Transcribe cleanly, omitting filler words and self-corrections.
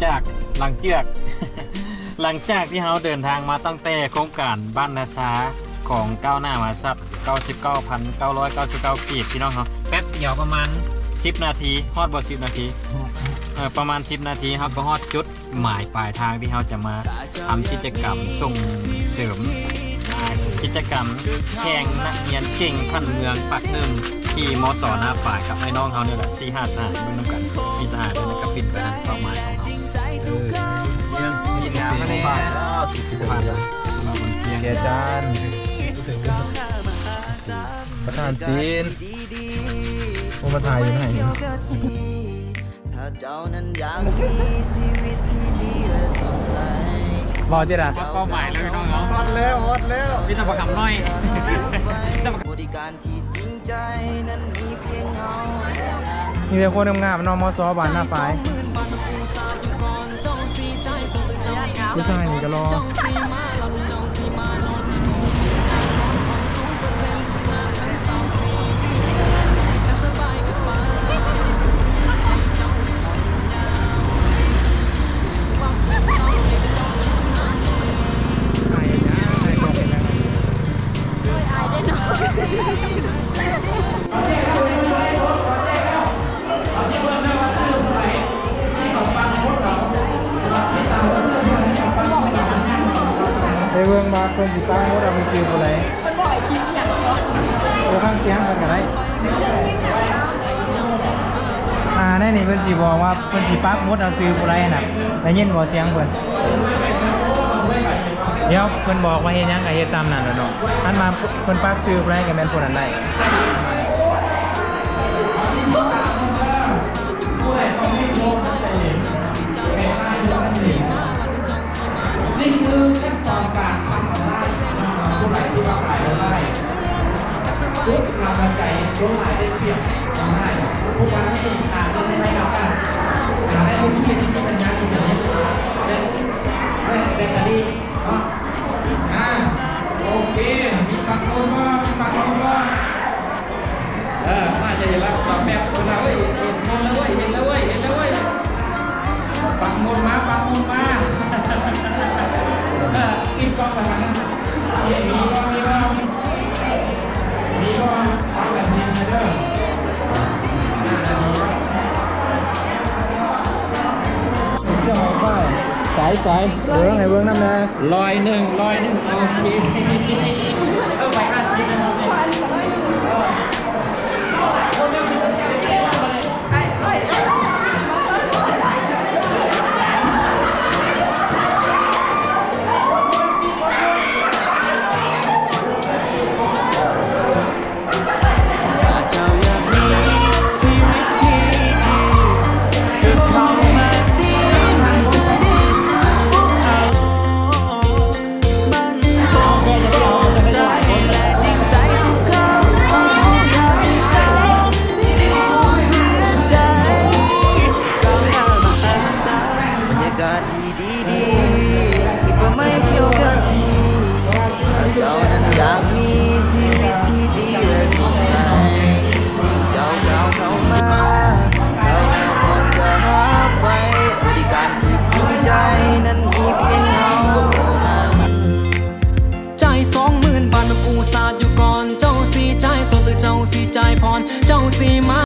จากหลังที่เราเดินทางมาตั้งแต่โครงการบ้านนาซาของก้าวหน้ามาซับ 99,999 กีบพี่น้องเขาแป๊บเดียวประมาณ10 นาทีฮอดบ่10 นาทีประมาณ10 นาทีเขาก็ฮอดจุดหมายปลายทางที่เขาจะมาทำกิจกรรมส่งเสริมกิจกรรมแข่งนักเรียนเก่งขั้นเมืองปักหนึ่งที่มสหน้าฝ่ายกับไอ้น้องเขาเนี่ยแหละ4-5 สหายเบิ่งน้ำกันมีสหายด้วยกับปิดไปทางเป้าหมายของเขาเรื่องมีงานมาในกิจกรรมมาบนเตียง เกียร์จานประธานศีลผมมาถ่ายอยู่ไหนเนี่ย ถ้าเจ้านั้นอยากมีชีวิตที่ดีและสดใส บอกจีละ เป้าหมายเลยพี่น้องเขา ฮอดแล้วมีแต่ประคำน้อย บริการที่จริงใจนั้นมีเพียงเฮา มีแต่คนงามๆนอนมอสอบานหน้าฝ่ายผู้ชายนี่ก็รอในเมืองมาคนสิตั้งว่าเราเป็นคิวอะไรโอ้ข้างเคียงกันกันได้แน่นี่เพิ่นสิบอกว่าเพิ่นสิปักมดเอาซื้ออะไรน่ะได้ยินบ่เสียงเพิ่นเดี๋ยวเพิ่นบอกว่าเฮ็ดหยังก็เฮ็ดตามนั้นแหละเนาะอันมาเพิ่นปักซื้ออะไรก็แม่นผู้นั้นได้นี่คือขั้นตอนการทำสลายผู้ใดที่ว่าขายได้ทุกกำลังใจรู้หมายได้เปรียบทำได้ทุกวันที่อ่านต้องได้รับการอ่านได้ทุกที่ที่เป็นงานที่จะเป็นแบตเตอรี่เนาะโอเคมีปักโอมาน่าจะเห็นแล้วสอบแบบคนเราเห็นแล้วเว้ยปักมูลมากินกล้องไปทางนั้นมีกล้องทำแบบนี้นะเด้อเจ้าของป้ายสายเบิ้งให้เบิ้งน้ำแน่101โอเคไป50นะอยากมีชีวิตที่ดีและสดใสเจ้าก้าวเข้ามาก้าวหน้าพร้อมจะรับไว้บริการที่จริงใจนั้นมีเพียงเฮาเท่านั้นใจ20,000 บาทกูสาดอยู่ก่อนเจ้าสีใจสดหรือเจ้าสีใจพรเจ้าสีมา